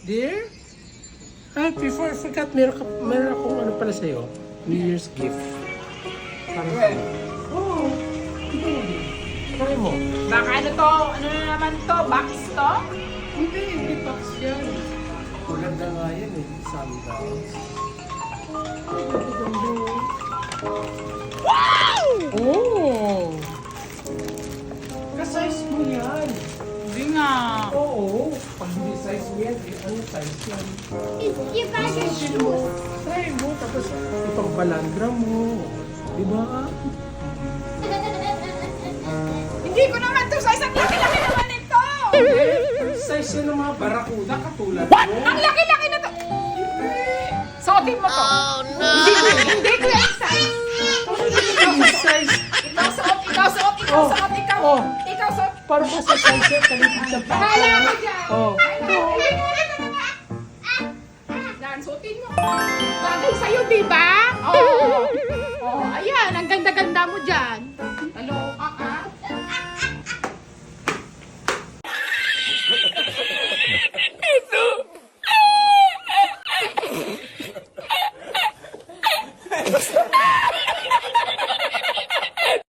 Dear? Ay, before I forgot, meron akong ano pala sa'yo. New Year's gift. Parang sa'yo. Oo. Try mo. Baka ano to? Ano na naman to? Box to? Hindi box yan. Maganda nga yan eh. Sandals. Wow! Oh! Ka-size mo yan. Hindi nga. Oo. Pag hindi size mo yan, eh, ano size yan? You buy your shoes. Try mo, tapos itong balandra mo. Di ba? Hindi ko naman to size. Ang laki-laki naman ito. Size yan ng mga barakuda katulad What? mo. Ang laki-laki na to. Suotin mo to. Oh no. Hindi ko yung size. Size. Ikaw suot, ikaw suot, ikaw Oh. suot, ikaw. Oh. Ikaw suot. Para pa sa size yan, kalipid sa Bahala ka dyan. Oh. Yan, suotin mo. Bagay sa'yo, di ba? Oo. Oh, ayan. Ang ganda-ganda mo dyan.